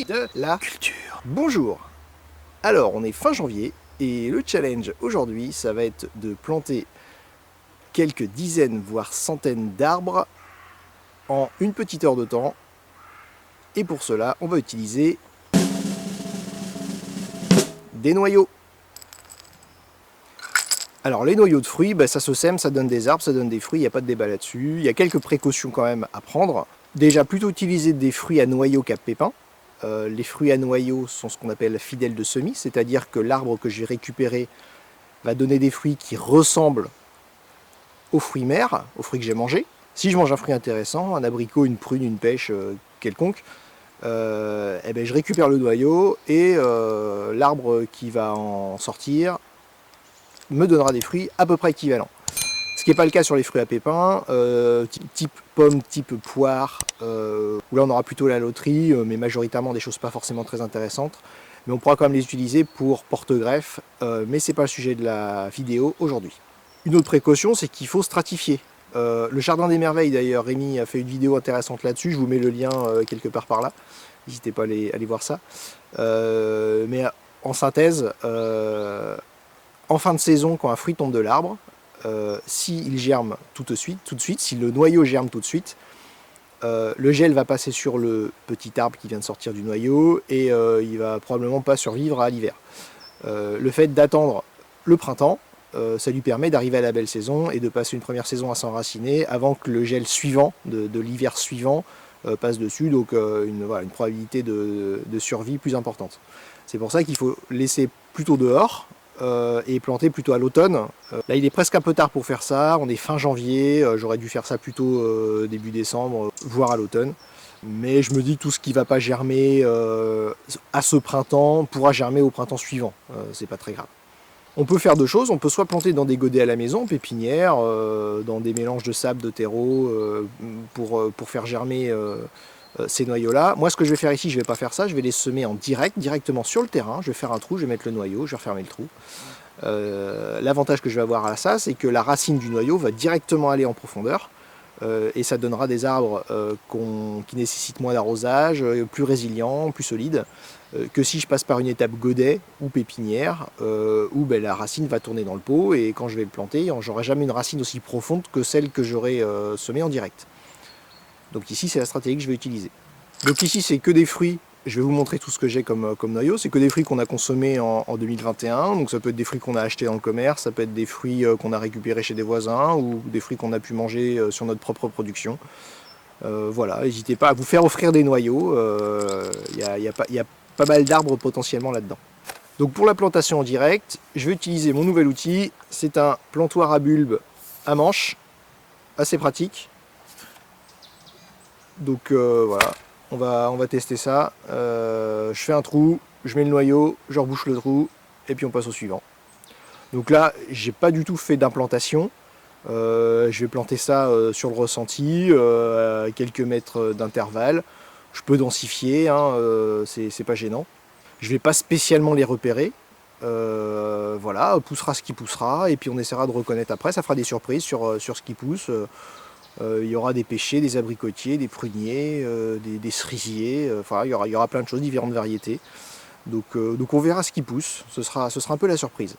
de la culture. Bonjour. Alors, on est fin janvier et le challenge aujourd'hui, ça va être de planter quelques dizaines, voire centaines d'arbres en une petite heure de temps. Et pour cela, on va utiliser des noyaux. Alors les noyaux de fruits, ça se sème, ça donne des arbres, ça donne des fruits, il n'y a pas de débat là-dessus. Il y a quelques précautions quand même à prendre. Déjà, plutôt utiliser des fruits à noyaux qu'à pépins. Les fruits à noyaux sont ce qu'on appelle fidèles de semis, c'est-à-dire que l'arbre que j'ai récupéré va donner des fruits qui ressemblent aux fruits mères, aux fruits que j'ai mangés. Si je mange un fruit intéressant, un abricot, une prune, une pêche quelconque, je récupère le noyau et l'arbre qui va en sortir me donnera des fruits à peu près équivalents. Ce qui n'est pas le cas sur les fruits à pépins, type pomme, type poire, où là on aura plutôt la loterie, mais majoritairement des choses pas forcément très intéressantes. Mais on pourra quand même les utiliser pour porte-greffe, mais c'est pas le sujet de la vidéo aujourd'hui. Une autre précaution, c'est qu'il faut stratifier. Le Jardin des Merveilles d'ailleurs, Rémi a fait une vidéo intéressante là-dessus, je vous mets le lien quelque part par là, n'hésitez pas à aller voir ça. Mais en synthèse, en fin de saison, quand un fruit tombe de l'arbre, s'il germe tout de suite, si le noyau germe tout de suite, le gel va passer sur le petit arbre qui vient de sortir du noyau et il va probablement pas survivre à l'hiver. Le fait d'attendre le printemps, ça lui permet d'arriver à la belle saison et de passer une première saison à s'enraciner avant que le gel suivant, de l'hiver suivant, passe dessus, donc une probabilité de survie plus importante. C'est pour ça qu'il faut laisser plutôt dehors, et planter plutôt à l'automne. Là il est presque un peu tard pour faire ça, on est fin janvier, j'aurais dû faire ça plutôt début décembre, voire à l'automne. Mais je me dis que tout ce qui ne va pas germer à ce printemps pourra germer au printemps suivant, c'est pas très grave. On peut faire deux choses, on peut soit planter dans des godets à la maison, pépinière, dans des mélanges de sable, de terreau, pour faire germer ces noyaux-là. Moi, ce que je vais faire ici, je ne vais pas faire ça, je vais les semer en directement sur le terrain. Je vais faire un trou, je vais mettre le noyau, je vais refermer le trou. L'avantage que je vais avoir à ça, c'est que la racine du noyau va directement aller en profondeur. Et ça donnera des arbres qui nécessitent moins d'arrosage, plus résilients, plus solides, que si je passe par une étape godet ou pépinière, où la racine va tourner dans le pot, et quand je vais le planter, j'aurai jamais une racine aussi profonde que celle que j'aurai semée en direct. Donc ici, c'est la stratégie que je vais utiliser. Donc ici, c'est que des fruits. Je vais vous montrer tout ce que j'ai comme noyau. C'est que des fruits qu'on a consommés en 2021. Donc ça peut être des fruits qu'on a achetés dans le commerce, ça peut être des fruits qu'on a récupérés chez des voisins, ou des fruits qu'on a pu manger sur notre propre production. Voilà, n'hésitez pas à vous faire offrir des noyaux. Il y a pas mal d'arbres potentiellement là-dedans. Donc pour la plantation en direct, je vais utiliser mon nouvel outil. C'est un plantoir à bulbes à manche, assez pratique. Donc voilà, on va tester ça. Je fais un trou, je mets le noyau, je rebouche le trou, et puis on passe au suivant. Donc là, j'ai pas du tout fait d'implantation. Je vais planter ça sur le ressenti, à quelques mètres d'intervalle. Je peux densifier, hein, c'est pas gênant. Je vais pas spécialement les repérer. Voilà, poussera ce qui poussera, et puis on essaiera de reconnaître après. Ça fera des surprises sur ce qui pousse. Il y aura des pêchers, des abricotiers, des pruniers, des cerisiers, enfin il y aura plein de choses, différentes variétés. Donc on verra ce qui pousse, ce sera un peu la surprise.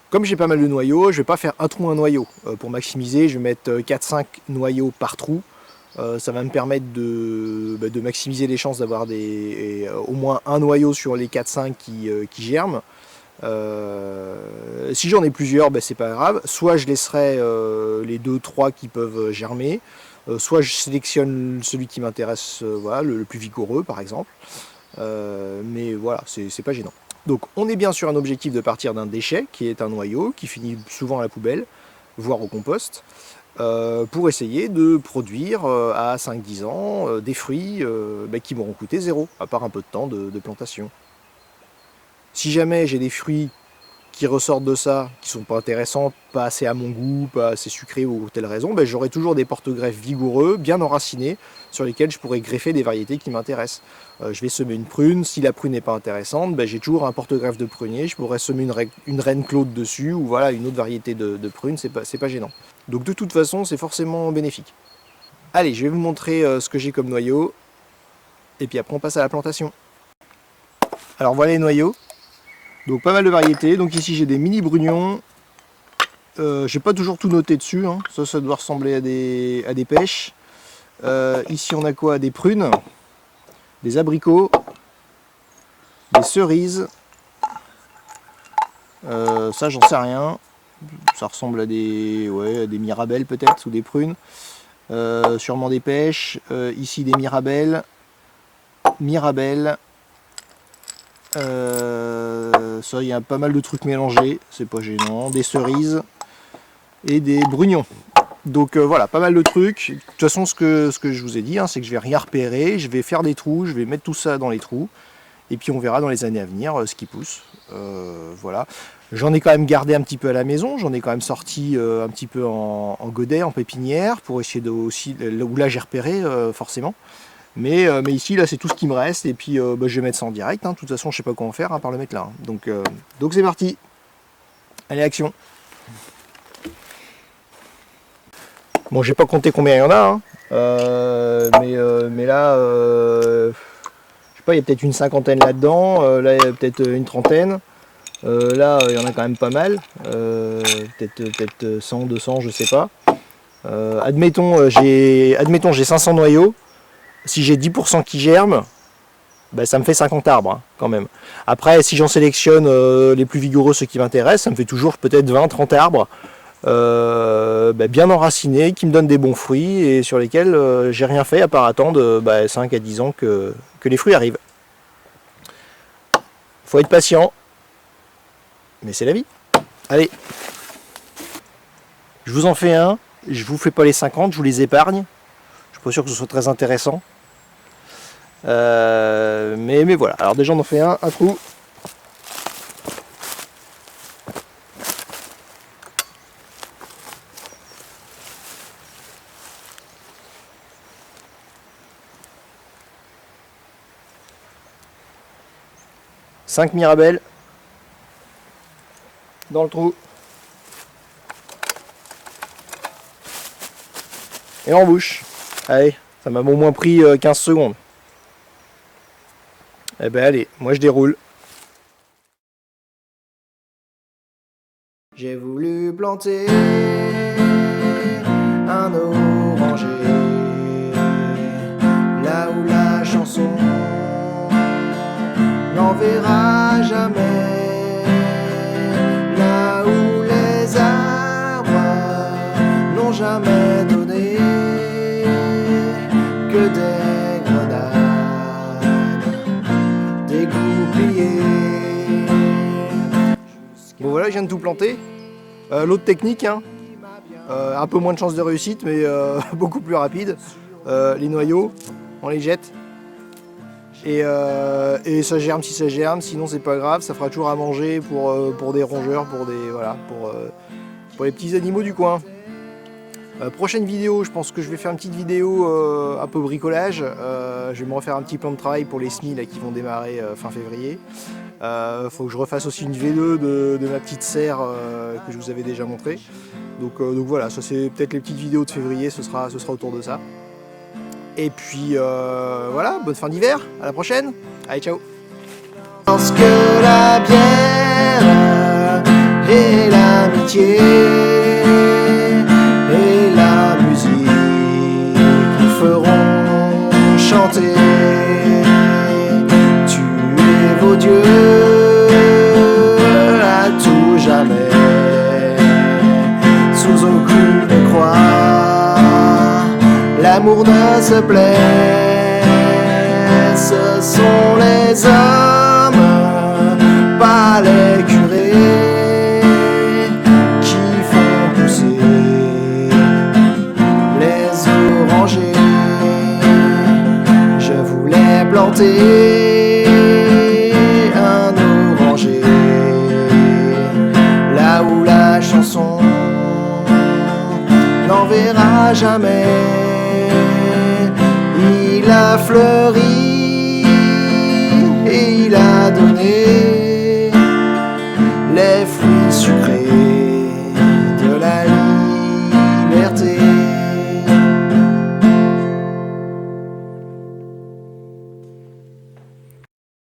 Comme j'ai pas mal de noyaux, je vais pas faire un trou, un noyau. Pour maximiser, je vais mettre 4-5 noyaux par trou. Ça va me permettre de maximiser les chances d'avoir au moins un noyau sur les 4-5 qui germent. Si j'en ai plusieurs, c'est pas grave. Soit je laisserai les 2-3 qui peuvent germer, soit je sélectionne celui qui m'intéresse, voilà, le plus vigoureux par exemple. Mais voilà, c'est pas gênant. Donc on est bien sur un objectif de partir d'un déchet qui est un noyau qui finit souvent à la poubelle, voire au compost, pour essayer de produire à 5-10 ans des fruits qui m'auront coûté zéro, à part un peu de temps de plantation. Si jamais j'ai des fruits qui ressortent de ça, qui sont pas intéressants, pas assez à mon goût, pas assez sucrés ou pour telle raison, j'aurai toujours des porte-greffes vigoureux, bien enracinés, sur lesquels je pourrais greffer des variétés qui m'intéressent. Je vais semer une prune, si la prune n'est pas intéressante, j'ai toujours un porte-greffe de prunier, je pourrais semer une reine Claude dessus, ou voilà, une autre variété de prune, c'est pas gênant. Donc de toute façon, c'est forcément bénéfique. Allez, je vais vous montrer ce que j'ai comme noyau, et puis après on passe à la plantation. Alors voilà les noyaux. Donc pas mal de variétés. Donc ici j'ai des mini brugnons. J'ai pas toujours tout noté dessus. Hein. Ça doit ressembler à des pêches. Ici on a quoi? Des prunes, des abricots, des cerises. Ça j'en sais rien. Ça ressemble à des mirabelles peut-être, ou des prunes. Sûrement des pêches. Ici des mirabelles. Ça, il y a pas mal de trucs mélangés, c'est pas gênant. Des cerises et des brugnons. Donc voilà, pas mal de trucs. De toute façon, ce que je vous ai dit, hein, c'est que je vais rien repérer, je vais faire des trous, je vais mettre tout ça dans les trous. Et puis on verra dans les années à venir ce qui pousse. Voilà. J'en ai quand même gardé un petit peu à la maison, j'en ai quand même sorti un petit peu en godet, en pépinière, pour essayer de aussi, où là j'ai repéré forcément. Mais ici, là, c'est tout ce qui me reste. Et puis, je vais mettre ça en direct. Hein. De toute façon, je sais pas quoi en faire à part le mettre là. Hein. Donc c'est parti. Allez, action. Bon, j'ai pas compté combien il y en a. Hein. Mais là, je sais pas, il y a peut-être une cinquantaine là-dedans. Là, il y a peut-être une trentaine. Là, il y en a quand même pas mal. Peut-être 100, 200, je sais pas. Admettons, j'ai 500 noyaux. Si j'ai 10% qui germent, ben ça me fait 50 arbres hein, quand même. Après, si j'en sélectionne les plus vigoureux, ceux qui m'intéressent, ça me fait toujours peut-être 20-30 arbres bien enracinés, qui me donnent des bons fruits et sur lesquels j'ai rien fait à part attendre 5 à 10 ans que les fruits arrivent. Faut être patient, mais c'est la vie. Allez, je vous en fais un, je vous fais pas les 50, je vous les épargne. Je suis pas sûr que ce soit très intéressant. Mais voilà, alors déjà on en fait un trou. Cinq mirabelles dans le trou. Et en bouche. Allez, ça m'a au moins pris 15 secondes. Eh ben allez, moi je déroule. J'ai voulu planter un oranger là où la chanson n'enverra jamais, là où les arbres n'ont jamais donné que des grenades dégoupillées. Bon voilà, je viens de tout planter. L'autre technique, hein, un peu moins de chance de réussite, mais beaucoup plus rapide. Les noyaux, on les jette. Et ça germe si ça germe, sinon c'est pas grave, ça fera toujours à manger pour des rongeurs, pour les petits animaux du coin. Prochaine vidéo, je pense que je vais faire une petite vidéo un peu bricolage. Je vais me refaire un petit plan de travail pour les semis là, qui vont démarrer fin février. Faut que je refasse aussi une V2 de ma petite serre que je vous avais déjà montré. Donc voilà, ça c'est peut-être les petites vidéos de février, ce sera autour de ça. Et puis voilà, bonne fin d'hiver, à la prochaine, allez ciao. Parce que la bière et l'amitié et la musique nous feront chanter, tuer vos dieux à tout jamais, sous aucune croix, l'amour ne se plaît, ce sont les hommes, pas les curés, qui font pousser les orangers. Je voulais planter un oranger là où la chanson n'enverra jamais. Il a fleuri et il a donné les